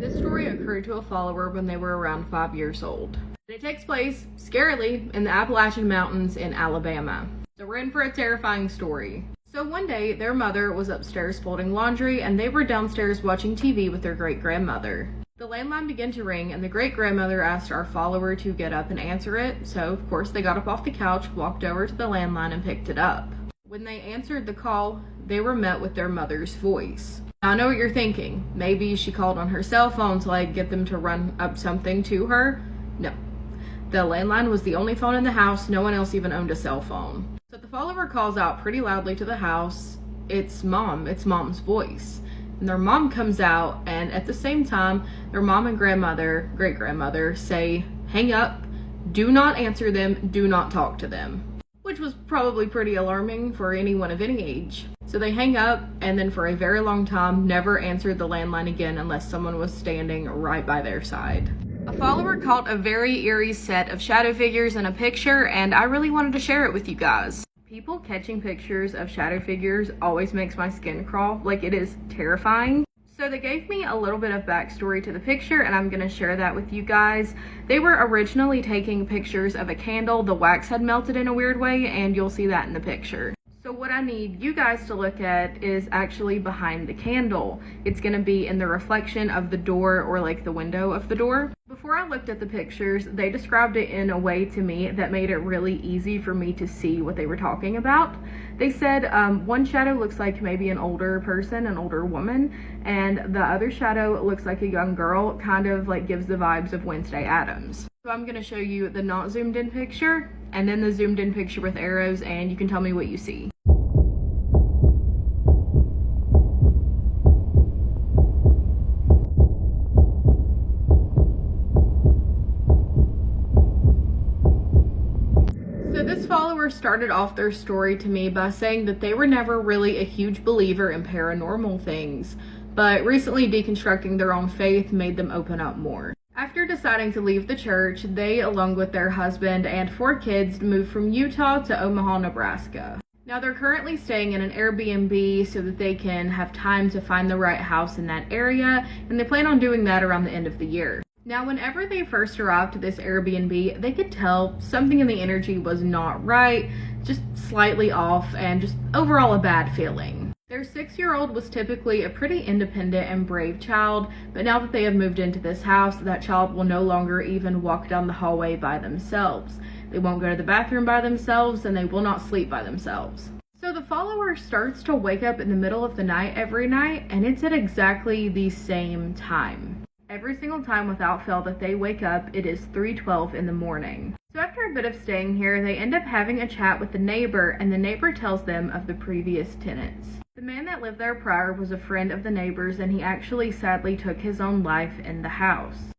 This story occurred to a follower when they were around 5 years old. It takes place, scarily, in the Appalachian Mountains in Alabama. So we're in for a terrifying story. So one day, their mother was upstairs folding laundry and they were downstairs watching TV with their great-grandmother. The landline began to ring and the great-grandmother asked our follower to get up and answer it, so of course they got up off the couch, walked over to the landline and picked it up. When they answered the call, they were met with their mother's voice. Now, I know what you're thinking. Maybe she called on her cell phone to get them to run up something to her. No. The landline was the only phone in the house. No one else even owned a cell phone. So the follower calls out pretty loudly to the house. It's mom's voice. And their mom comes out, and at the same time, their mom and great-grandmother say, hang up, do not answer them, do not talk to them. Which was probably pretty alarming for anyone of any age. So they hang up, and then for a very long time never answered the landline again unless someone was standing right by their side. A follower caught a very eerie set of shadow figures in a picture, and I really wanted to share it with you guys. People catching pictures of shadow figures always makes my skin crawl. It is terrifying. So they gave me a little bit of backstory to the picture, and I'm going to share that with you guys. They were originally taking pictures of a candle. The wax had melted in a weird way, and you'll see that in the picture. So what I need you guys to look at is actually behind the candle. It's going to be in the reflection of the door, or the window of the door. Before I looked at the pictures, they described it in a way to me that made it really easy for me to see what they were talking about. They said one shadow looks like maybe an older person, an older woman, and the other shadow looks like a young girl, kind of gives the vibes of Wednesday Addams. So I'm going to show you the not zoomed in picture, and then the zoomed in picture with arrows, and you can tell me what you see. This follower started off their story to me by saying that they were never really a huge believer in paranormal things, but recently deconstructing their own faith made them open up more. After deciding to leave the church, they, along with their husband and 4 kids, moved from Utah to Omaha, Nebraska. Now they're currently staying in an Airbnb so that they can have time to find the right house in that area, and they plan on doing that around the end of the year. Now, whenever they first arrived to this Airbnb, they could tell something in the energy was not right, just slightly off, and just overall a bad feeling. Their 6-year-old was typically a pretty independent and brave child, but now that they have moved into this house, that child will no longer even walk down the hallway by themselves. They won't go to the bathroom by themselves, and they will not sleep by themselves. So the follower starts to wake up in the middle of the night every night, and it's at exactly the same time. Every single time without fail that they wake up, it is 3:12 in the morning. So after a bit of staying here, they end up having a chat with the neighbor, and the neighbor tells them of the previous tenants. The man that lived there prior was a friend of the neighbor's, and he actually sadly took his own life in the house.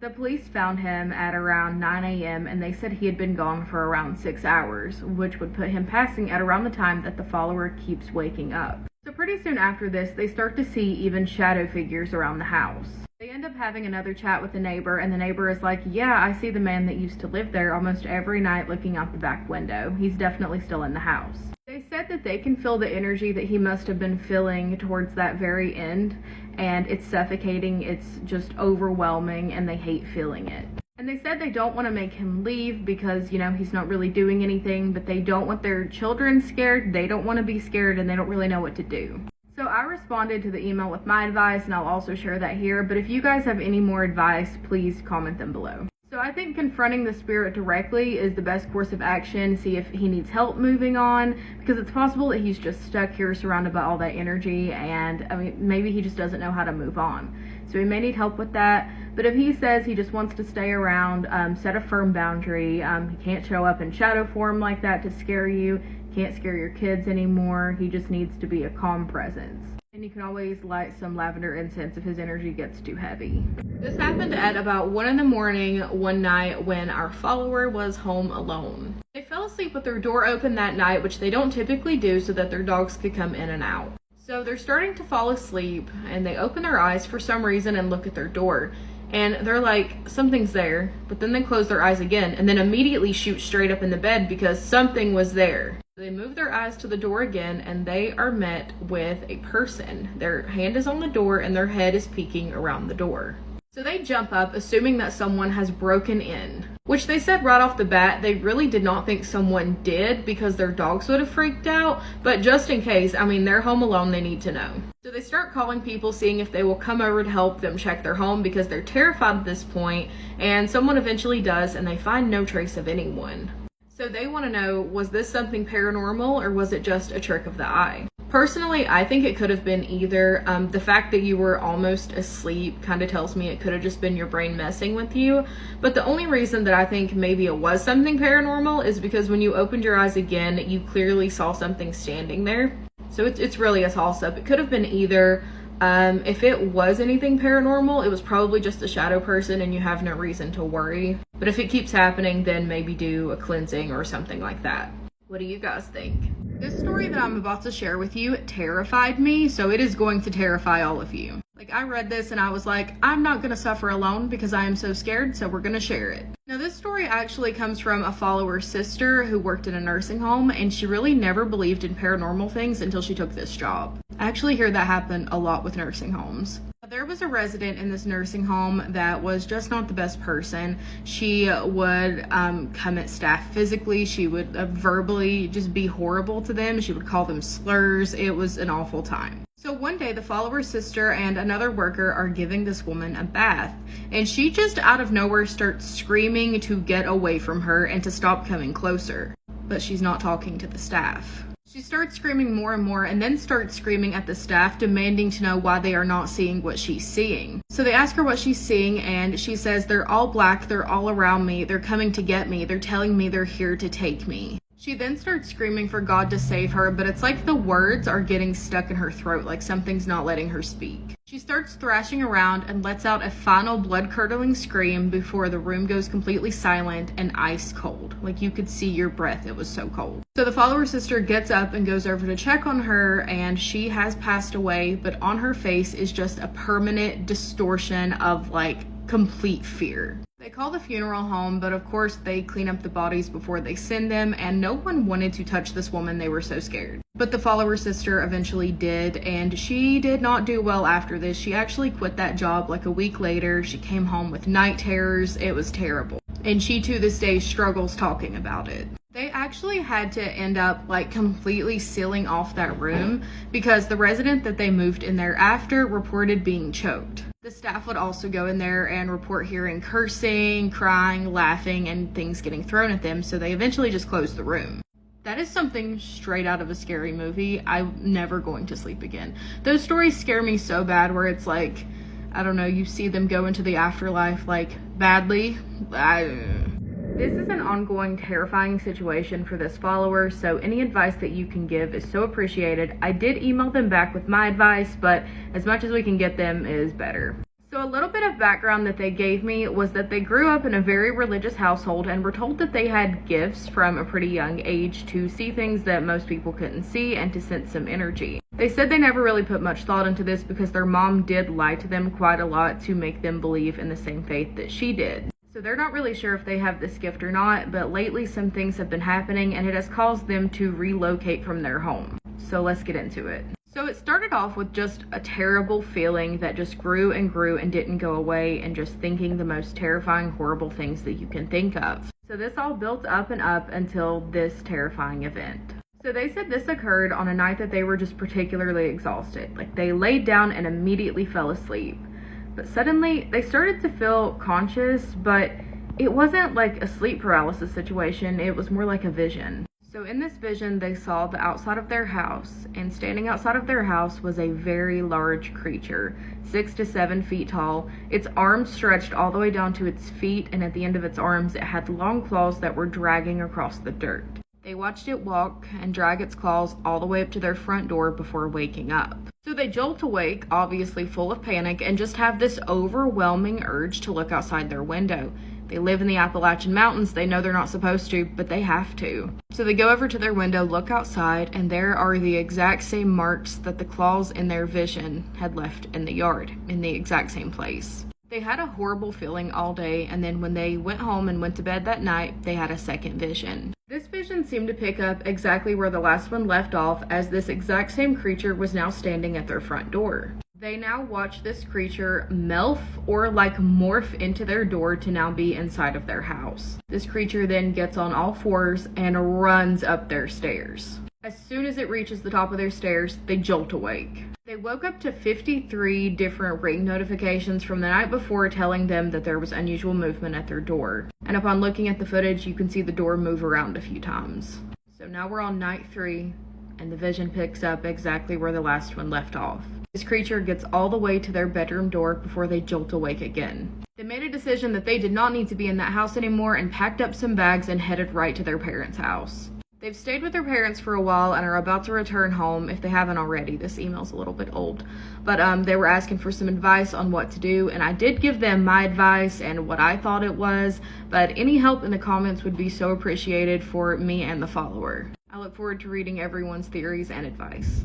The police found him at around 9 a.m. and they said he had been gone for around 6 hours, which would put him passing at around the time that the follower keeps waking up. So pretty soon after this, they start to see even shadow figures around the house. They end up having another chat with the neighbor, and the neighbor is like, yeah, I see the man that used to live there almost every night looking out the back window. He's definitely still in the house. They said that they can feel the energy that he must have been feeling towards that very end, and it's suffocating, it's just overwhelming, and they hate feeling it. And they said they don't want to make him leave because, he's not really doing anything, but they don't want their children scared, they don't want to be scared, and they don't really know what to do. So I responded to the email with my advice, and I'll also share that here, but if you guys have any more advice, please comment them below. So I think confronting the spirit directly is the best course of action. See if he needs help moving on, because it's possible that he's just stuck here surrounded by all that energy, and maybe he just doesn't know how to move on. So he may need help with that, but if he says he just wants to stay around, set a firm boundary. He can't show up in shadow form like that to scare you, can't scare your kids anymore. He just needs to be a calm presence. And you can always light some lavender incense if his energy gets too heavy. This happened at about 1 in the morning one night when our follower was home alone. They fell asleep with their door open that night, which they don't typically do, so that their dogs could come in and out. So they're starting to fall asleep, and they open their eyes for some reason and look at their door. And they're like, something's there, but then they close their eyes again and then immediately shoot straight up in the bed because something was there. They move their eyes to the door again, and they are met with a person. Their hand is on the door and their head is peeking around the door. So they jump up, assuming that someone has broken in, which they said right off the bat they really did not think someone did because their dogs would have freaked out, but just in case, I mean, they're home alone, they need to know. So they start calling people, seeing if they will come over to help them check their home because they're terrified at this point, and someone eventually does, and they find no trace of anyone. So they want to know, was this something paranormal or was it just a trick of the eye? Personally, I think it could have been either. The fact that you were almost asleep kind of tells me it could have just been your brain messing with you. But the only reason that I think maybe it was something paranormal is because when you opened your eyes again, you clearly saw something standing there. So it's really a toss-up. It could have been either. If it was anything paranormal, it was probably just a shadow person and you have no reason to worry. But if it keeps happening, then maybe do a cleansing or something like that. What do you guys think? This story that I'm about to share with you terrified me, so it is going to terrify all of you. Like, I read this and I was like, I'm not gonna suffer alone because I am so scared, so we're gonna share it. Now, this story actually comes from a follower's sister who worked in a nursing home, and she really never believed in paranormal things until she took this job. I actually hear that happen a lot with nursing homes. There was a resident in this nursing home that was just not the best person. She would come at staff physically. She would verbally just be horrible to them. She would call them slurs. It was an awful time. So one day, the follower's sister and another worker are giving this woman a bath, and she just out of nowhere starts screaming to get away from her and to stop coming closer. But she's not talking to the staff. She starts screaming more and more, and then starts screaming at the staff, demanding to know why they are not seeing what she's seeing. So they ask her what she's seeing, and she says, "They're all black, they're all around me, they're coming to get me, they're telling me they're here to take me." She then starts screaming for God to save her, but it's like the words are getting stuck in her throat, like something's not letting her speak. She starts thrashing around and lets out a final blood-curdling scream before the room goes completely silent and ice cold. Like you could see your breath, it was so cold. So the follower sister gets up and goes over to check on her, and she has passed away, but on her face is just a permanent distortion of like complete fear. They call the funeral home, but of course they clean up the bodies before they send them, and no one wanted to touch this woman. They were so scared. But the follower sister eventually did, and she did not do well after this. She actually quit that job like a week later. She came home with night terrors. It was terrible. And she to this day struggles talking about it. They actually had to end up like completely sealing off that room because the resident that they moved in there after reported being choked. The staff would also go in there and report hearing cursing, crying, laughing, and things getting thrown at them, so they eventually just closed the room. That is something straight out of a scary movie. I'm never going to sleep again. Those stories scare me so bad where it's like, I don't know, you see them go into the afterlife like badly. This is an ongoing terrifying situation for this follower, so any advice that you can give is so appreciated. I did email them back with my advice, but as much as we can get them is better. So a little bit of background that they gave me was that they grew up in a very religious household and were told that they had gifts from a pretty young age to see things that most people couldn't see and to sense some energy. They said they never really put much thought into this because their mom did lie to them quite a lot to make them believe in the same faith that she did. So they're not really sure if they have this gift or not, but lately some things have been happening and it has caused them to relocate from their home. So let's get into it. So it started off with just a terrible feeling that just grew and grew and didn't go away, and just thinking the most terrifying, horrible things that you can think of. So this all built up and up until this terrifying event. So they said this occurred on a night that they were just particularly exhausted. Like they laid down and immediately fell asleep. But suddenly they started to feel conscious, but it wasn't like a sleep paralysis situation. It was more like a vision. So in this vision, they saw the outside of their house, and standing outside of their house was a very large creature, 6 to 7 feet tall. Its arms stretched all the way down to its feet, and at the end of its arms, it had long claws that were dragging across the dirt. They watched it walk and drag its claws all the way up to their front door before waking up. So they jolt awake, obviously full of panic, and just have this overwhelming urge to look outside their window. They live in the Appalachian Mountains. They know they're not supposed to, but they have to. So they go over to their window, look outside, and there are the exact same marks that the claws in their vision had left in the yard, in the exact same place. They had a horrible feeling all day, and then when they went home and went to bed that night, they had a second vision. This vision seemed to pick up exactly where the last one left off, as this exact same creature was now standing at their front door. They now watch this creature morph into their door to now be inside of their house. This creature then gets on all fours and runs up their stairs. As soon as it reaches the top of their stairs, they jolt awake. They woke up to 53 different ring notifications from the night before telling them that there was unusual movement at their door. And upon looking at the footage, you can see the door move around a few times. So now we're on night 3, and the vision picks up exactly where the last one left off. This creature gets all the way to their bedroom door before they jolt awake again. They made a decision that they did not need to be in that house anymore and packed up some bags and headed right to their parents' house. They've stayed with their parents for a while and are about to return home if they haven't already. This email's a little bit old. But they were asking for some advice on what to do, and I did give them my advice and what I thought it was, but any help in the comments would be so appreciated for me and the follower. I look forward to reading everyone's theories and advice.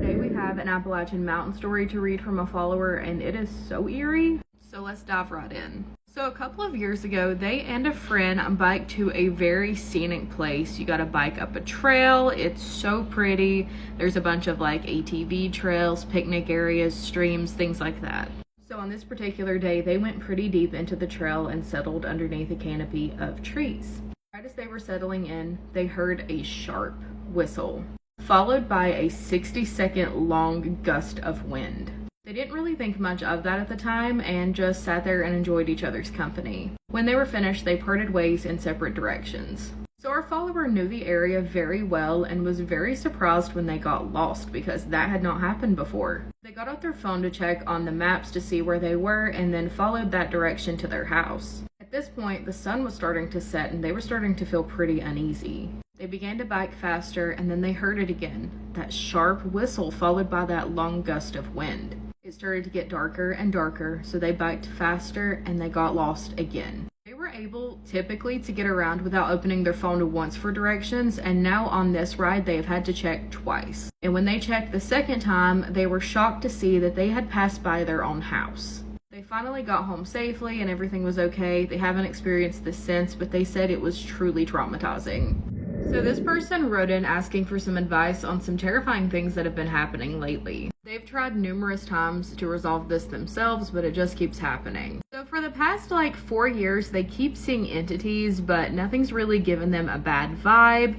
Today we have an Appalachian mountain story to read from a follower, and it is so eerie. So let's dive right in. So a couple of years ago, they and a friend biked to a very scenic place. You gotta bike up a trail. It's so pretty. There's a bunch of like ATV trails, picnic areas, streams, things like that. So on this particular day, they went pretty deep into the trail and settled underneath a canopy of trees. Right as they were settling in, they heard a sharp whistle, followed by a 60-second long gust of wind. They didn't really think much of that at the time and just sat there and enjoyed each other's company. When they were finished, they parted ways in separate directions. So our follower knew the area very well and was very surprised when they got lost because that had not happened before. They got out their phone to check on the maps to see where they were and then followed that direction to their house. At this point, the sun was starting to set and they were starting to feel pretty uneasy. They began to bike faster and then they heard it again, that sharp whistle followed by that long gust of wind. It started to get darker and darker, so they biked faster and they got lost again. They were able typically to get around without opening their phone once for directions, and now on this ride they have had to check twice. And when they checked the second time, they were shocked to see that they had passed by their own house. They finally got home safely and everything was okay. They haven't experienced this since, but they said it was truly traumatizing. So this person wrote in asking for some advice on some terrifying things that have been happening lately. They've tried numerous times to resolve this themselves, but it just keeps happening. So for the past 4 years, they keep seeing entities, but nothing's really given them a bad vibe.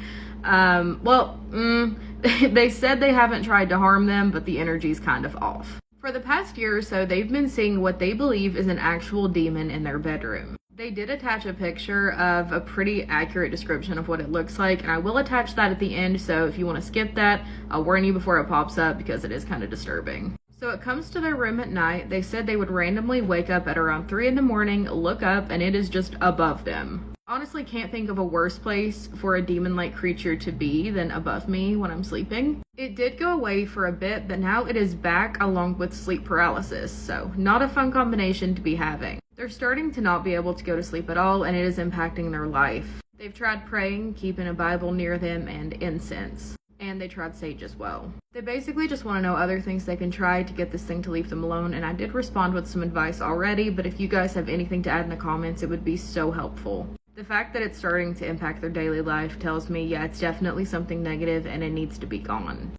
They said they haven't tried to harm them, but the energy's kind of off. For the past year or so, they've been seeing what they believe is an actual demon in their bedroom. They did attach a picture of a pretty accurate description of what it looks like, and I will attach that at the end, so if you want to skip that, I'll warn you before it pops up because it is kind of disturbing. So it comes to their room at night. They said they would randomly wake up at around 3 in the morning, look up, and it is just above them. Honestly, can't think of a worse place for a demon-like creature to be than above me when I'm sleeping. It did go away for a bit, but now it is back along with sleep paralysis, so not a fun combination to be having. They're starting to not be able to go to sleep at all, and it is impacting their life. They've tried praying, keeping a Bible near them, and incense. And they tried sage as well. They basically just want to know other things they can try to get this thing to leave them alone, and I did respond with some advice already, but if you guys have anything to add in the comments, it would be so helpful. The fact that it's starting to impact their daily life tells me, yeah, it's definitely something negative and it needs to be gone.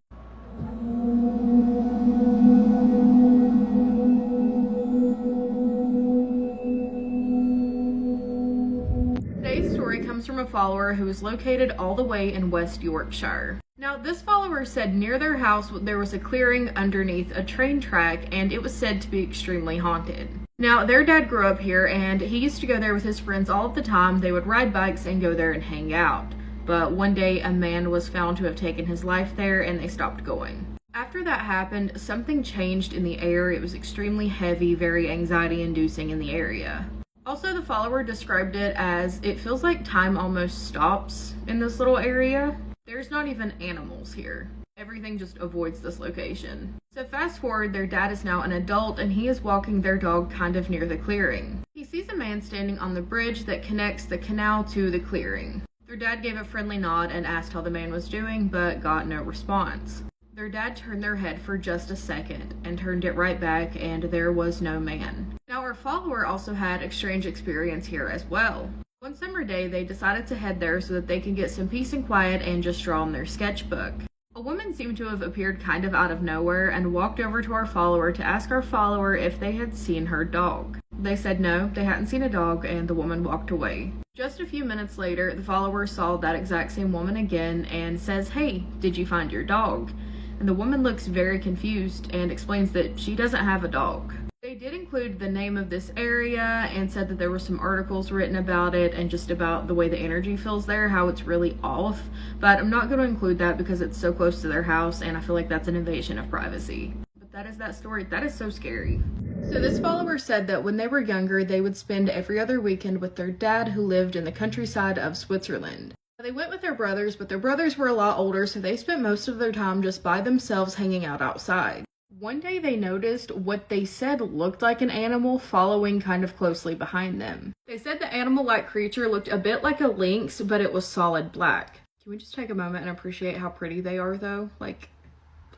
Today's story comes from a follower who is located all the way in West Yorkshire. Now, this follower said near their house there was a clearing underneath a train track and it was said to be extremely haunted. Now, their dad grew up here and he used to go there with his friends all of the time. They would ride bikes and go there and hang out. But one day a man was found to have taken his life there and they stopped going. After that happened, something changed in the air. It was extremely heavy, very anxiety-inducing in the area. Also, the follower described it as it feels like time almost stops in this little area. There's not even animals here. Everything just avoids this location. So fast forward, their dad is now an adult and he is walking their dog kind of near the clearing. He sees a man standing on the bridge that connects the canal to the clearing. Their dad gave a friendly nod and asked how the man was doing, but got no response. Their dad turned their head for just a second and turned it right back, and there was no man. Now, our follower also had a strange experience here as well. One summer day, they decided to head there so that they could get some peace and quiet and just draw on their sketchbook. A woman seemed to have appeared kind of out of nowhere and walked over to our follower to ask our follower if they had seen her dog. They said no, they hadn't seen a dog, and the woman walked away. Just a few minutes later, the follower saw that exact same woman again and says, "Hey, did you find your dog?" And the woman looks very confused and explains that she doesn't have a dog. They did include the name of this area and said that there were some articles written about it and just about the way the energy feels there, how it's really off. But I'm not going to include that because it's so close to their house and I feel like that's an invasion of privacy. But that is that story. That is so scary. So this follower said that when they were younger, they would spend every other weekend with their dad who lived in the countryside of Switzerland. They went with their brothers, but their brothers were a lot older, so they spent most of their time just by themselves hanging out outside. One day they noticed what they said looked like an animal following kind of closely behind them. They said the animal-like creature looked a bit like a lynx, but it was solid black. Can we just take a moment and appreciate how pretty they are though? Like,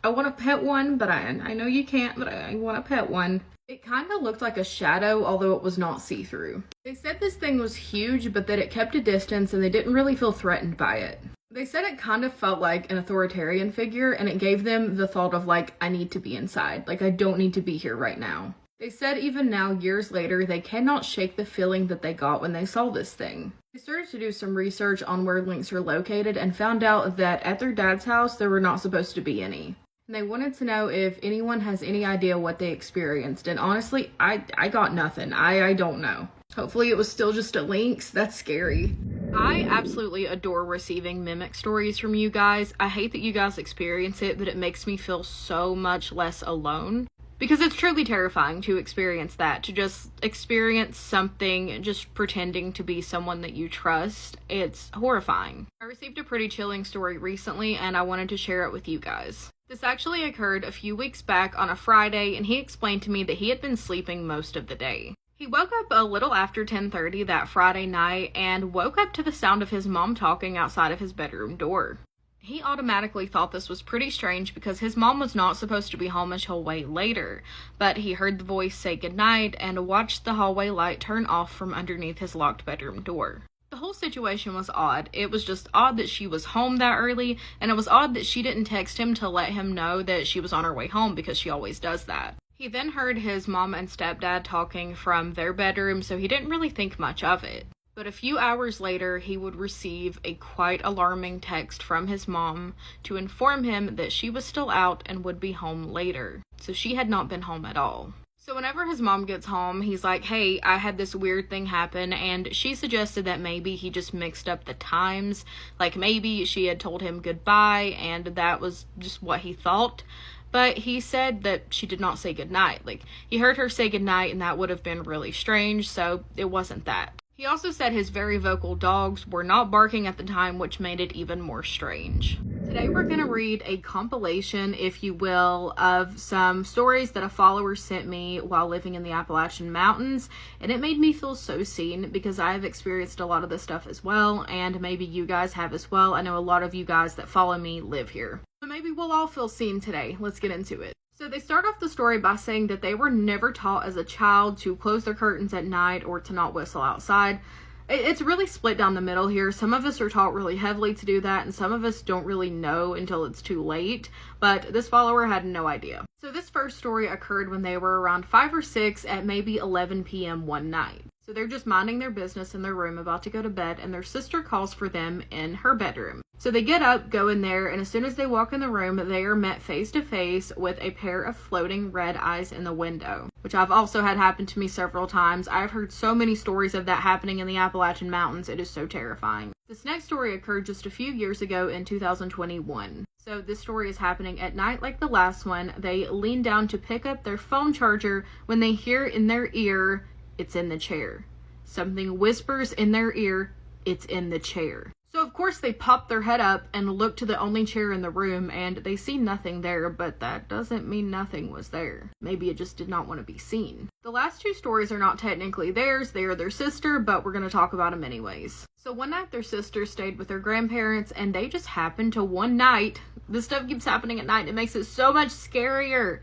I want to pet one, but I know you can't, but I want to pet one. It kind of looked like a shadow, although it was not see-through. They said this thing was huge, but that it kept a distance and they didn't really feel threatened by it. They said it kind of felt like an authoritarian figure and it gave them the thought of like, I need to be inside. Like, I don't need to be here right now. They said even now, years later, they cannot shake the feeling that they got when they saw this thing. They started to do some research on where lynx are located and found out that at their dad's house, there were not supposed to be any. And they wanted to know if anyone has any idea what they experienced. And honestly, I got nothing. I don't know. Hopefully it was still just a lynx. That's scary. I absolutely adore receiving mimic stories from you guys. I hate that you guys experience it, but it makes me feel so much less alone. Because it's truly terrifying to experience that, to just experience something just pretending to be someone that you trust. It's horrifying. I received a pretty chilling story recently and I wanted to share it with you guys. This actually occurred a few weeks back on a Friday and he explained to me that he had been sleeping most of the day. He woke up a little after 10:30 that Friday night and woke up to the sound of his mom talking outside of his bedroom door. He automatically thought this was pretty strange because his mom was not supposed to be home until way later, but he heard the voice say goodnight and watched the hallway light turn off from underneath his locked bedroom door. The whole situation was odd. It was just odd that she was home that early, and it was odd that she didn't text him to let him know that she was on her way home because she always does that. He then heard his mom and stepdad talking from their bedroom, so he didn't really think much of it. But a few hours later, he would receive a quite alarming text from his mom to inform him that she was still out and would be home later. So she had not been home at all. So whenever his mom gets home, he's like, hey, I had this weird thing happen, and she suggested that maybe he just mixed up the times. Like maybe she had told him goodbye, and that was just what he thought. But he said that she did not say goodnight. Like, he heard her say goodnight, and that would have been really strange, so it wasn't that. He also said his very vocal dogs were not barking at the time, which made it even more strange. Today we're going to read a compilation, if you will, of some stories that a follower sent me while living in the Appalachian Mountains, and it made me feel so seen because I have experienced a lot of this stuff as well, and maybe you guys have as well. I know a lot of you guys that follow me live here. So maybe we'll all feel seen today. Let's get into it. So they start off the story by saying that they were never taught as a child to close their curtains at night or to not whistle outside. It's really split down the middle here. Some of us are taught really heavily to do that, and some of us don't really know until it's too late, but this follower had no idea. So this first story occurred when they were around 5 or 6 at maybe 11 p.m. one night. So they're just minding their business in their room about to go to bed, and their sister calls for them in her bedroom. So they get up, go in there, and as soon as they walk in the room, they are met face to face with a pair of floating red eyes in the window, which I've also had happen to me several times. I've heard so many stories of that happening in the Appalachian Mountains. It is so terrifying. This next story occurred just a few years ago in 2021. So this story is happening at night like the last one. They lean down to pick up their phone charger when they hear in their ear, "It's in the chair." Something whispers in their ear, "It's in the chair." So of course they pop their head up and look to the only chair in the room, and they see nothing there, but that doesn't mean nothing was there. Maybe it just did not want to be seen. The last two stories are not technically theirs, they are their sister, but we're going to talk about them anyways. So one night their sister stayed with their grandparents, and they just happened to one night, this stuff keeps happening at night, it makes it so much scarier.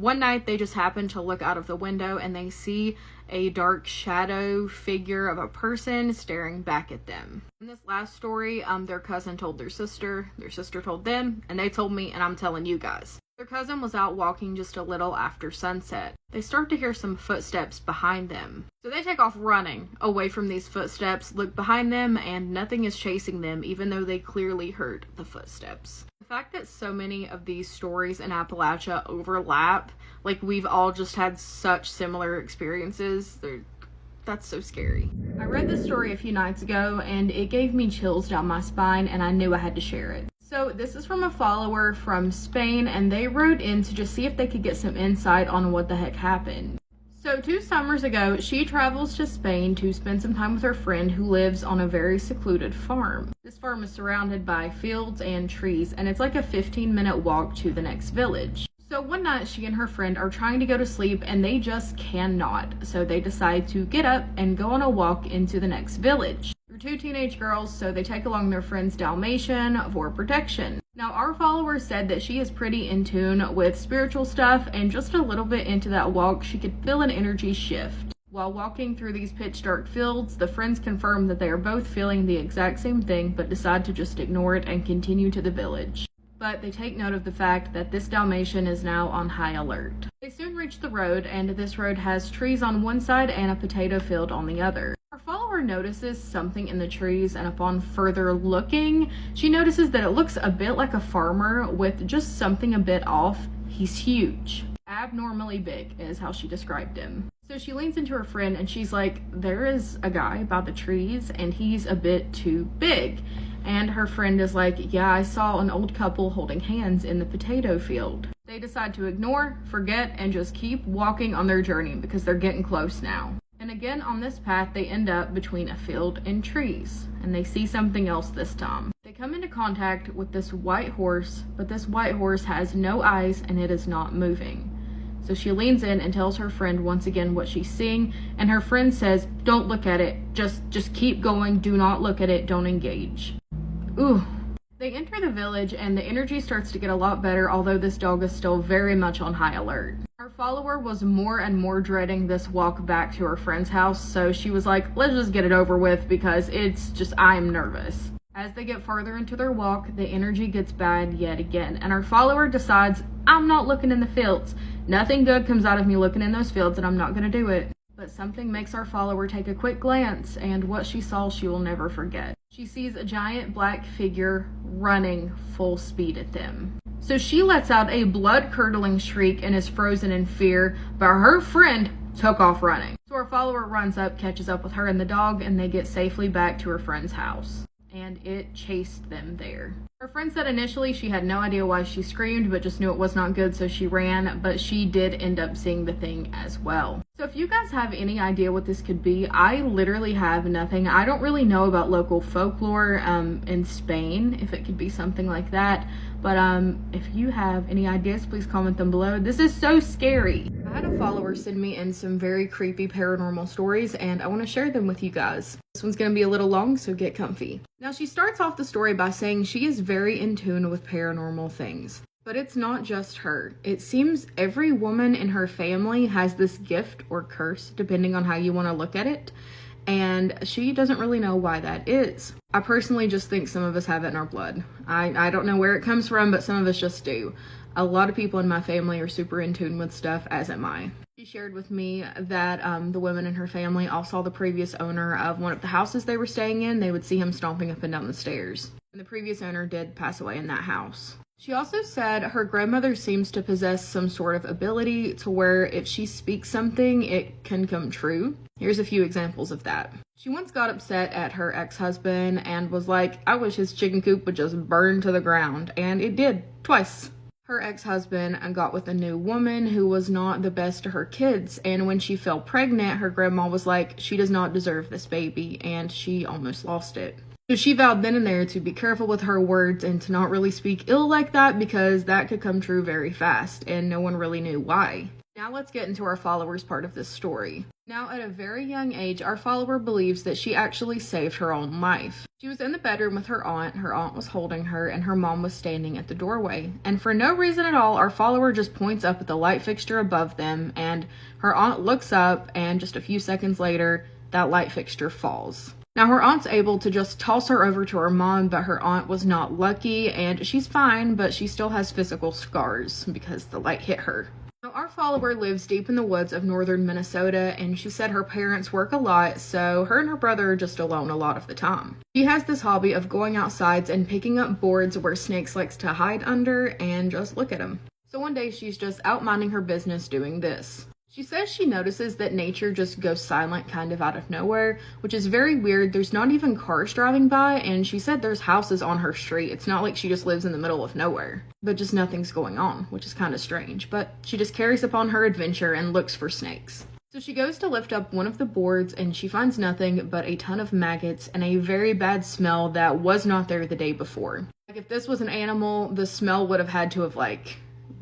One night they just happen to look out of the window and they see a dark shadow figure of a person staring back at them. In this last story, their cousin told their sister told them, and they told me, and I'm telling you guys. Their cousin was out walking just a little after sunset. They start to hear some footsteps behind them. So they take off running away from these footsteps, look behind them, and nothing is chasing them, even though they clearly heard the footsteps. The fact that so many of these stories in Appalachia overlap, like we've all just had such similar experiences, that's so scary. I read this story a few nights ago and it gave me chills down my spine, and I knew I had to share it. So this is from a follower from Spain, and they wrote in to just see if they could get some insight on what the heck happened. So 2 summers ago, she travels to Spain to spend some time with her friend who lives on a very secluded farm. This farm is surrounded by fields and trees, and it's like a 15-minute walk to the next village. So one night, she and her friend are trying to go to sleep, and they just cannot. So they decide to get up and go on a walk into the next village. They're 2 teenage girls, so they take along their friend's Dalmatian for protection. Now, our follower said that she is pretty in tune with spiritual stuff, and just a little bit into that walk, she could feel an energy shift. While walking through these pitch dark fields, the friends confirm that they are both feeling the exact same thing, but decide to just ignore it and continue to the village. But they take note of the fact that this Dalmatian is now on high alert. They soon reach the road, and this road has trees on one side and a potato field on the other. Our follower notices something in the trees, and upon further looking, she notices that it looks a bit like a farmer with just something a bit off. He's huge. Abnormally big is how she described him. So she leans into her friend and she's like, there is a guy by the trees and he's a bit too big. And her friend is like, yeah, I saw an old couple holding hands in the potato field. They decide to ignore, forget, and just keep walking on their journey because they're getting close now. And again, on this path, they end up between a field and trees, and they see something else this time. They come into contact with this white horse, but this white horse has no eyes and it is not moving. So she leans in and tells her friend once again what she's seeing, and her friend says, don't look at it, just keep going, do not look at it, don't engage. Ooh. They enter the village and the energy starts to get a lot better, although this dog is still very much on high alert. Our follower was more and more dreading this walk back to her friend's house, so she was like, let's just get it over with because it's just, I'm nervous. As they get farther into their walk, the energy gets bad yet again, and our follower decides, I'm not looking in the fields. Nothing good comes out of me looking in those fields, and I'm not going to do it. But something makes our follower take a quick glance, and what she saw she will never forget. She sees a giant black figure running full speed at them. So she lets out a blood-curdling shriek and is frozen in fear, but her friend took off running. So our follower runs up, catches up with her and the dog, and they get safely back to her friend's house. And it chased them there. Her friend said initially she had no idea why she screamed, but just knew it was not good, so she ran, but she did end up seeing the thing as well. So if you guys have any idea what this could be, I literally have nothing. I don't really know about local folklore in Spain, if it could be something like that. But if you have any ideas, please comment them below. This is so scary. I had a follower send me in some very creepy paranormal stories, and I want to share them with you guys. This one's going to be a little long, so get comfy. Now, she starts off the story by saying she is very in tune with paranormal things. But it's not just her. It seems every woman in her family has this gift or curse, depending on how you want to look at it. And she doesn't really know why that is. I personally just think some of us have it in our blood. I don't know where it comes from, but some of us just do. A lot of people in my family are super in tune with stuff, as am I. She shared with me that the women in her family all saw the previous owner of one of the houses they were staying in. They would see him stomping up and down the stairs. And the previous owner did pass away in that house. She also said her grandmother seems to possess some sort of ability to where if she speaks something, it can come true. Here's a few examples of that. She once got upset at her ex-husband and was like, I wish his chicken coop would just burn to the ground. And it did, twice. Her ex-husband got with a new woman who was not the best to her kids. And when she fell pregnant, her grandma was like, she does not deserve this baby. And she almost lost it. So she vowed then and there to be careful with her words and to not really speak ill like that because that could come true very fast and no one really knew why. Now let's get into our followers part of this story. Now, at a very young age, our follower believes that she actually saved her own life. She was in the bedroom with her aunt was holding her, and her mom was standing at the doorway. And for no reason at all, our follower just points up at the light fixture above them, and her aunt looks up, and just a few seconds later, that light fixture falls. Now, her aunt's able to just toss her over to her mom, but her aunt was not lucky, and she's fine, but she still has physical scars because the light hit her. Now, our follower lives deep in the woods of northern Minnesota, and she said her parents work a lot, so her and her brother are just alone a lot of the time. She has this hobby of going outside and picking up boards where snakes likes to hide under and just look at them. So one day she's just out minding her business doing this. She says she notices that nature just goes silent kind of out of nowhere, which is very weird. There's not even cars driving by, and she said there's houses on her street. It's not like she just lives in the middle of nowhere, but just nothing's going on, which is kind of strange. But she just carries upon her adventure and looks for snakes. So she goes to lift up one of the boards, and she finds nothing but a ton of maggots and a very bad smell that was not there the day before. Like, if this was an animal, the smell would have had to have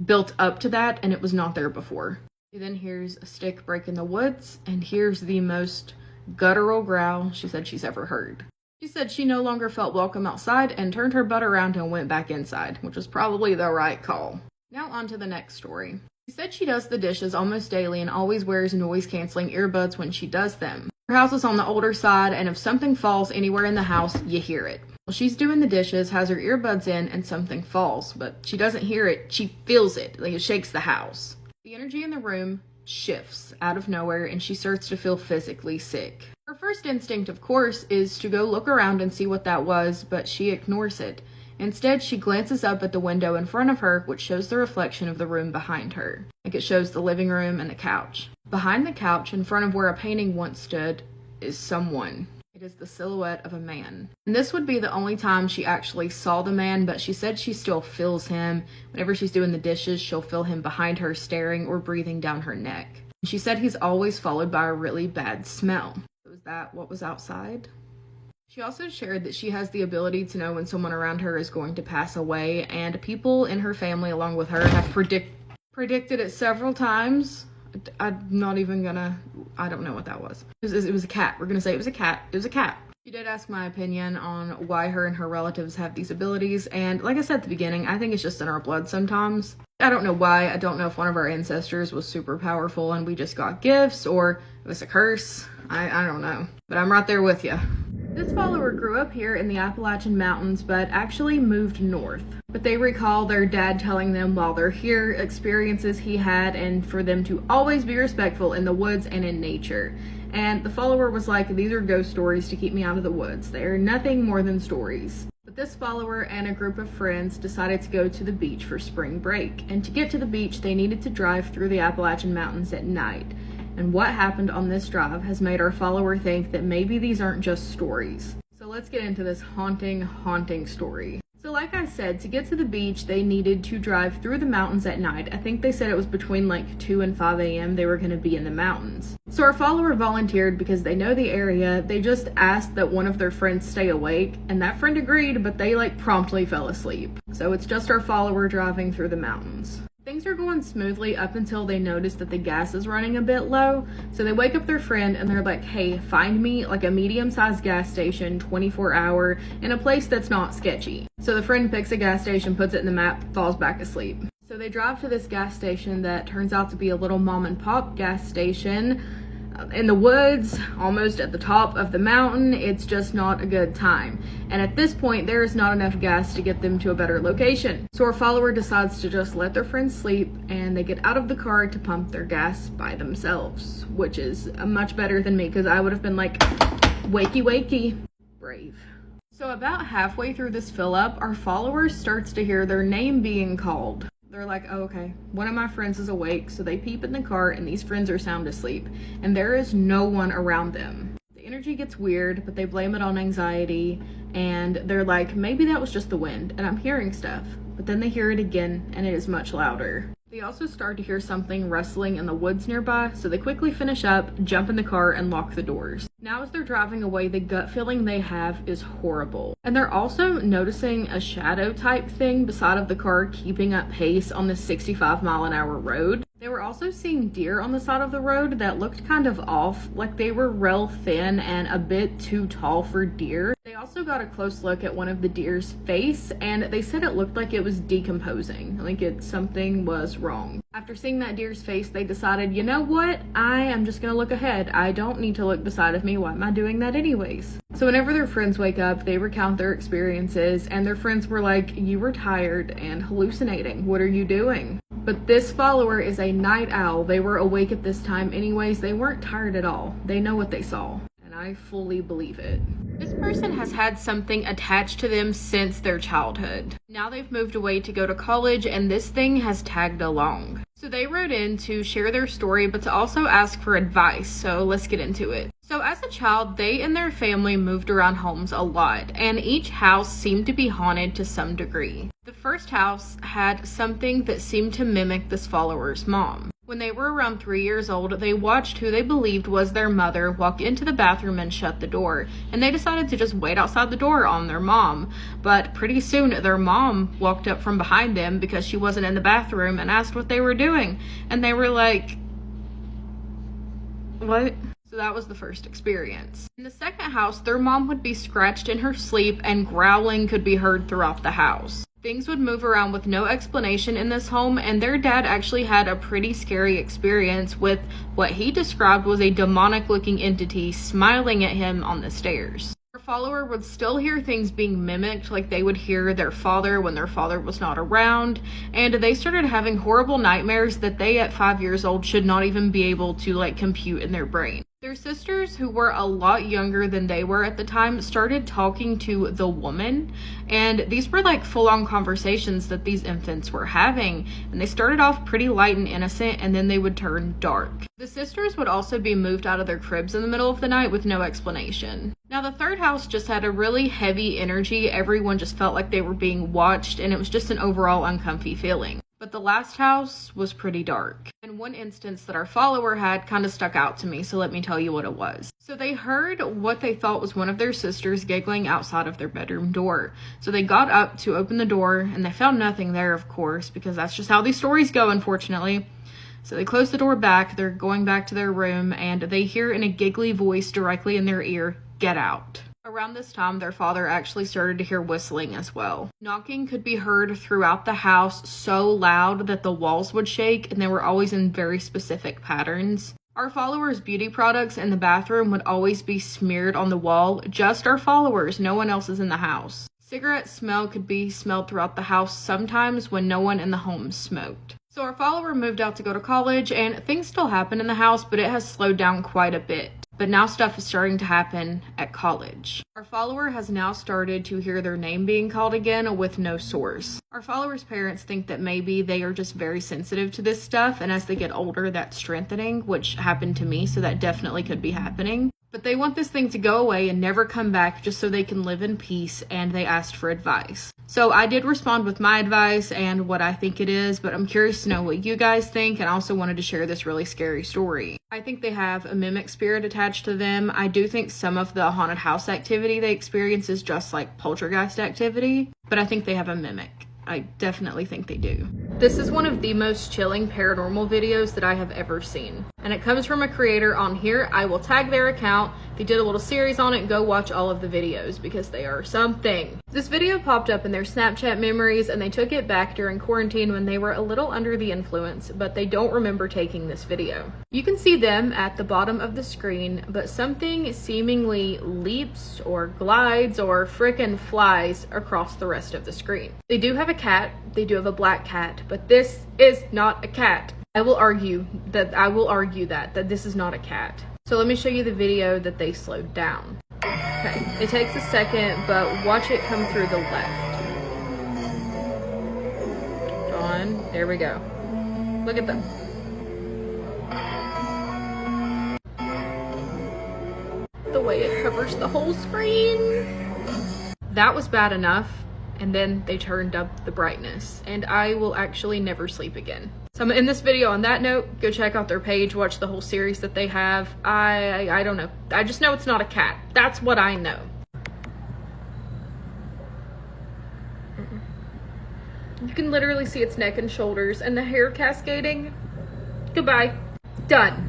built up to that, and it was not there before. She then hears a stick break in the woods and hears the most guttural growl she said she's ever heard. She said she no longer felt welcome outside and turned her butt around and went back inside, which was probably the right call. Now on to the next story. She said she does the dishes almost daily and always wears noise-canceling earbuds when she does them. Her house is on the older side, and if something falls anywhere in the house, you hear it. Well, she's doing the dishes, has her earbuds in, and something falls, but she doesn't hear it, she feels it, like it shakes the house. The energy in the room shifts out of nowhere, and she starts to feel physically sick. Her first instinct, of course, is to go look around and see what that was, but she ignores it. Instead, she glances up at the window in front of her, which shows the reflection of the room behind her. Like, it shows the living room and the couch. Behind the couch, in front of where a painting once stood, is someone. It is the silhouette of a man. And this would be the only time she actually saw the man, but she said she still feels him. Whenever she's doing the dishes, she'll feel him behind her, staring or breathing down her neck. She said he's always followed by a really bad smell. Was that what was outside? She also shared that she has the ability to know when someone around her is going to pass away, and people in her family along with her have predicted it several times. I'm not even gonna, I don't know what that was. It was a cat. We're gonna say it was a cat. It was a cat. She did ask my opinion on why her and her relatives have these abilities, and like I said at the beginning, I think it's just in our blood sometimes. I don't know why. I don't know if one of our ancestors was super powerful and we just got gifts, or it was a curse. I don't know. But I'm right there with you. This follower grew up here in the Appalachian Mountains, but actually moved north. But they recall their dad telling them while they're here experiences he had, and for them to always be respectful in the woods and in nature. And the follower was like, these are ghost stories to keep me out of the woods. They are nothing more than stories. But this follower and a group of friends decided to go to the beach for spring break. And to get to the beach, they needed to drive through the Appalachian Mountains at night. And what happened on this drive has made our follower think that maybe these aren't just stories. So let's get into this haunting story. So like I said, to get to the beach, they needed to drive through the mountains at night. I think they said it was between 2 and 5 a.m. they were going to be in the mountains. So our follower volunteered because they know the area. They just asked that one of their friends stay awake, and that friend agreed, but they promptly fell asleep. So it's just our follower driving through the mountains. Things are going smoothly up until they notice that the gas is running a bit low. So they wake up their friend and they're like, hey, find me a medium-sized gas station, 24-hour, in a place that's not sketchy. So the friend picks a gas station, puts it in the map, falls back asleep. So they drive to this gas station that turns out to be a little mom and pop gas station in the woods, almost at the top of the mountain. It's just not a good time. And at this point, there is not enough gas to get them to a better location. So our follower decides to just let their friends sleep, and they get out of the car to pump their gas by themselves, which is much better than me, because I would have been like, wakey, wakey. Brave. So about halfway through this fill up, our follower starts to hear their name being called. They're like, oh, okay, one of my friends is awake, so they peep in the car and these friends are sound asleep, and there is no one around them. The energy gets weird, but they blame it on anxiety, and they're like, maybe that was just the wind, and I'm hearing stuff. But then they hear it again, and it is much louder. They also start to hear something rustling in the woods nearby, so they quickly finish up, jump in the car, and lock the doors. Now as they're driving away, the gut feeling they have is horrible. And they're also noticing a shadow type thing beside of the car keeping up pace on the 65-mile-an-hour road. They were also seeing deer on the side of the road that looked kind of off, like they were real thin and a bit too tall for deer. They also got a close look at one of the deer's face, and they said it looked like it was decomposing, like something was wrong. After seeing that deer's face, they decided, you know what, I am just gonna look ahead. I don't need to look beside of me. Why am I doing that anyways? So whenever their friends wake up, they recount their experiences, and their friends were like, you were tired and hallucinating. What are you doing? But this follower is a night owl. They were awake at this time anyways. They weren't tired at all. They know what they saw, and I fully believe it. This person has had something attached to them since their childhood. Now they've moved away to go to college, and this thing has tagged along. So they wrote in to share their story, but to also ask for advice. So let's get into it. So as a child, they and their family moved around homes a lot, and each house seemed to be haunted to some degree. The first house had something that seemed to mimic this follower's mom. When they were around 3 years old, they watched who they believed was their mother walk into the bathroom and shut the door, and they decided to just wait outside the door on their mom. But pretty soon, their mom walked up from behind them because she wasn't in the bathroom and asked what they were doing, and they were like, what? So that was the first experience. In the second house, their mom would be scratched in her sleep and growling could be heard throughout the house. Things would move around with no explanation in this home, and their dad actually had a pretty scary experience with what he described was a demonic-looking entity smiling at him on the stairs. Their follower would still hear things being mimicked, like they would hear their father when their father was not around, and they started having horrible nightmares that they at 5 years old should not even be able to compute in their brain. Their sisters, who were a lot younger than they were at the time, started talking to the woman, and these were full-on conversations that these infants were having, and they started off pretty light and innocent, and then they would turn dark. The sisters would also be moved out of their cribs in the middle of the night with no explanation. Now the third house just had a really heavy energy. Everyone just felt like they were being watched, and it was just an overall uncomfy feeling. But the last house was pretty dark. And one instance that our follower had kind of stuck out to me, so let me tell you what it was. So they heard what they thought was one of their sisters giggling outside of their bedroom door. So they got up to open the door, and they found nothing there, of course, because that's just how these stories go, unfortunately. So they closed the door back, they're going back to their room, and they hear in a giggly voice directly in their ear, "Get out." Around this time, their father actually started to hear whistling as well. Knocking could be heard throughout the house so loud that the walls would shake, and they were always in very specific patterns. Our followers' beauty products in the bathroom would always be smeared on the wall, just our followers, no one else is in the house. Cigarette smell could be smelled throughout the house sometimes when no one in the home smoked. So our follower moved out to go to college, and things still happen in the house, but it has slowed down quite a bit. But now stuff is starting to happen at college. Our follower has now started to hear their name being called again with no source. Our follower's parents think that maybe they are just very sensitive to this stuff, and as they get older, that's strengthening, which happened to me, so that definitely could be happening. But they want this thing to go away and never come back just so they can live in peace, and they asked for advice. So I did respond with my advice and what I think it is, but I'm curious to know what you guys think, and I also wanted to share this really scary story. I think they have a mimic spirit attached to them. I do think some of the haunted house activity they experience is just like poltergeist activity, but I think they have a mimic. I definitely think they do. This is one of the most chilling paranormal videos that I have ever seen. And it comes from a creator on here. I will tag their account. They did a little series on it. Go watch all of the videos because they are something. This video popped up in their Snapchat memories, and they took it back during quarantine when they were a little under the influence, but they don't remember taking this video. You can see them at the bottom of the screen, but something seemingly leaps or glides or frickin' flies across the rest of the screen. They do have a cat. They do have a black cat, but this is not a cat. I will argue that this is not a cat. So let me show you the video that they slowed down. Okay, it takes a second, but watch it come through the left. On, there we go. Look at them. The way it covers the whole screen. That was bad enough. And then they turned up the brightness, and I will actually never sleep again. So I'm gonna end this video on that note. Go check out their page, watch the whole series that they have. I don't know. I just know it's not a cat. That's what I know. You can literally see its neck and shoulders and the hair cascading. Goodbye. Done.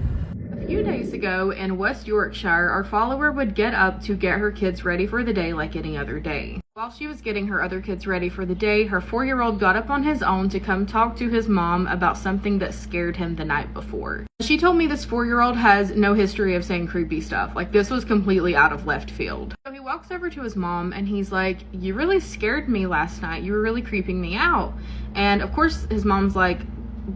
A few days ago in West Yorkshire, our follower would get up to get her kids ready for the day like any other day. While she was getting her other kids ready for the day, her 4-year-old got up on his own to come talk to his mom about something that scared him the night before. She told me this 4-year-old has no history of saying creepy stuff. Like, this was completely out of left field. So he walks over to his mom and he's like, "You really scared me last night. You were really creeping me out." And of course his mom's like,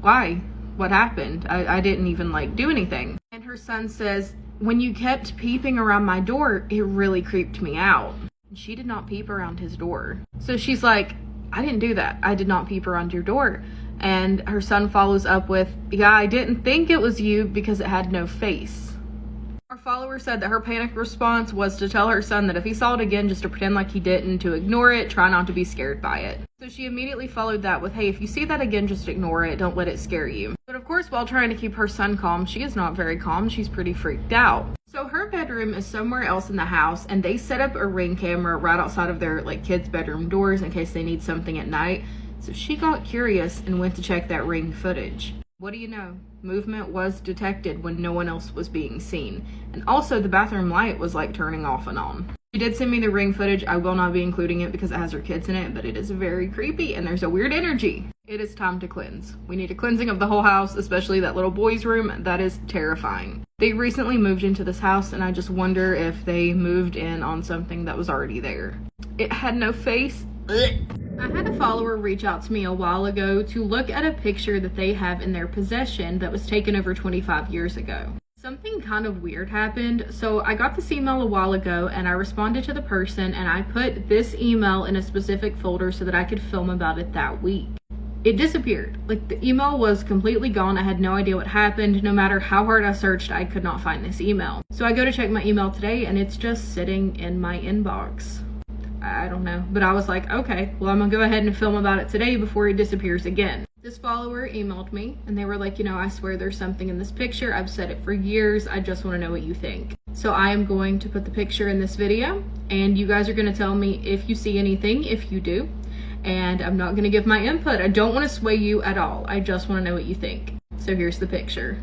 "Why? What happened? I didn't even like do anything." And her son says, "When you kept peeping around my door, it really creeped me out." And she did not peep around his door. So she's like, "I didn't do that. I did not peep around your door." And her son follows up with, "Yeah, I didn't think it was you because it had no face." Our follower said that her panic response was to tell her son that if he saw it again, just to pretend like he didn't, to ignore it, try not to be scared by it. So she immediately followed that with, "Hey, if you see that again, just ignore it. Don't let it scare you." But of course, while trying to keep her son calm, she is not very calm. She's pretty freaked out. So her bedroom is somewhere else in the house, and they set up a Ring camera right outside of their kids' bedroom doors in case they need something at night. So she got curious and went to check that Ring footage. What do you know? Movement was detected when no one else was being seen. And also the bathroom light was turning off and on. She did send me the Ring footage. I will not be including it because it has her kids in it, but it is very creepy and there's a weird energy. It is time to cleanse. We need a cleansing of the whole house, especially that little boy's room. That is terrifying. They recently moved into this house and I just wonder if they moved in on something that was already there. It had no face. Ugh. I had a follower reach out to me a while ago to look at a picture that they have in their possession that was taken over 25 years ago. Something kind of weird happened. So I got this email a while ago and I responded to the person and I put this email in a specific folder so that I could film about it that week. It disappeared. The email was completely gone. I had no idea what happened. No matter how hard I searched, I could not find this email. So I go to check my email today and it's just sitting in my inbox. I don't know, but I was like, okay, well, I'm gonna go ahead and film about it today before it disappears again. This follower emailed me and they were like, I swear there's something in this picture. I've said it for years. I just want to know what you think. So I am going to put the picture in this video and you guys are going to tell me if you see anything, if you do. And I'm not going to give my input. I don't want to sway you at all. I just want to know what you think. So here's the picture.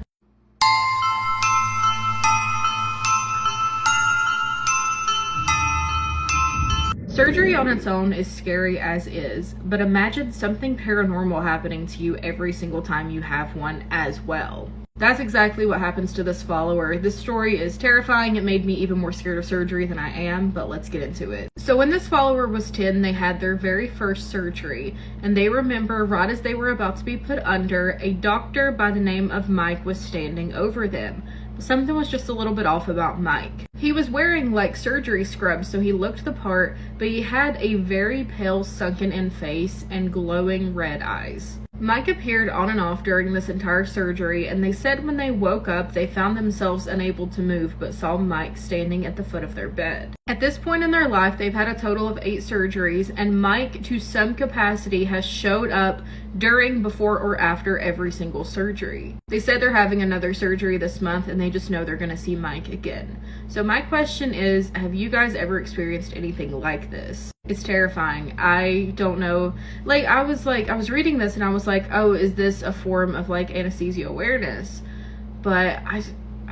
Surgery on its own is scary as is, but imagine something paranormal happening to you every single time you have one as well. That's exactly what happens to this follower. This story is terrifying. It made me even more scared of surgery than I am, but let's get into it. So when this follower was 10, they had their very first surgery, and they remember right as they were about to be put under, a doctor by the name of Mike was standing over them. Something was just a little bit off about Mike. He was wearing surgery scrubs, so he looked the part, but he had a very pale, sunken-in face and glowing red eyes. Mike appeared on and off during this entire surgery, and they said when they woke up, they found themselves unable to move, but saw Mike standing at the foot of their bed. At this point in their life, they've had a total of 8 surgeries, and Mike, to some capacity, has showed up during, before, or after every single surgery. They said they're having another surgery this month, and they just know they're going to see Mike again. So my question is, have you guys ever experienced anything like this? It's terrifying. I don't know. I was reading this and I was like, oh, is this a form of anesthesia awareness? But I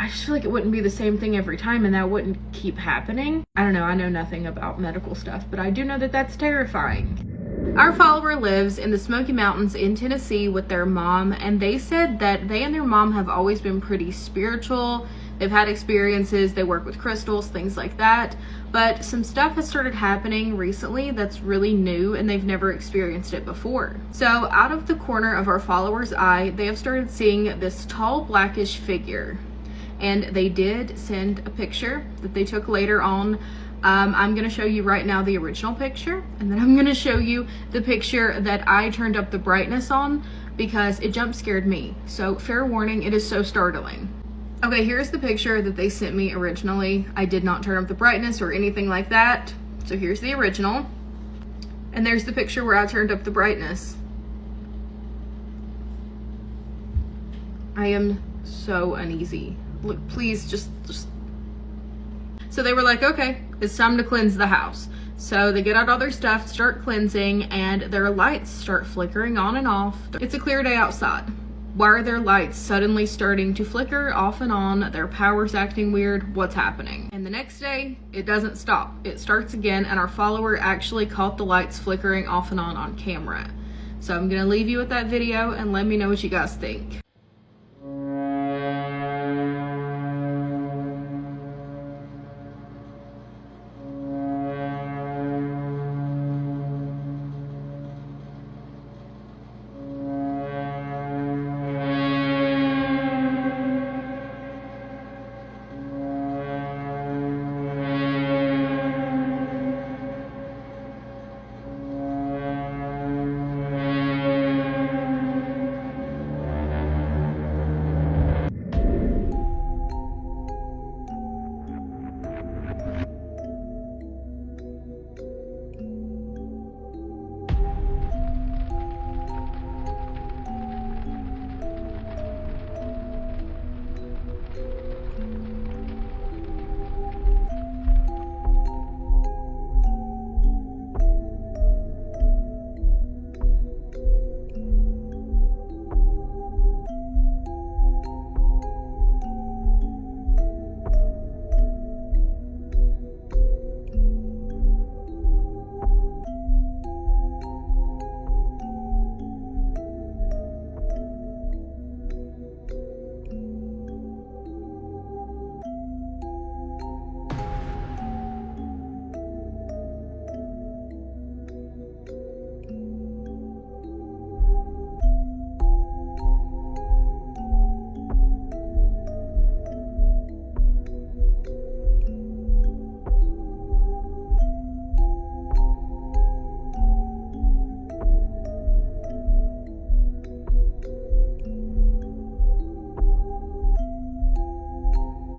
just feel like it wouldn't be the same thing every time and that wouldn't keep happening. I don't know. I know nothing about medical stuff, but I do know that that's terrifying. Our follower lives in the Smoky Mountains in Tennessee with their mom, and they said that they and their mom have always been pretty spiritual. They've had experiences, they work with crystals, things like that, but some stuff has started happening recently that's really new and they've never experienced it before. So out of the corner of our follower's eye, they have started seeing this tall blackish figure, and they did send a picture that they took later on. I'm going to show you right now the original picture, and then I'm going to show you the picture that I turned up the brightness on because it jump scared me. So fair warning, it is so startling. Okay, here's the picture that they sent me originally. I did not turn up the brightness or anything like that. So here's the original. And there's the picture where I turned up the brightness. I am so uneasy. Look, please just... So they were like, okay, it's time to cleanse the house. So they get out all their stuff, start cleansing, and their lights start flickering on and off. It's a clear day outside. Why are their lights suddenly starting to flicker off and on? Their power's acting weird. What's happening? And the next day, it doesn't stop. It starts again, and our follower actually caught the lights flickering off and on camera. So I'm going to leave you with that video and let me know what you guys think.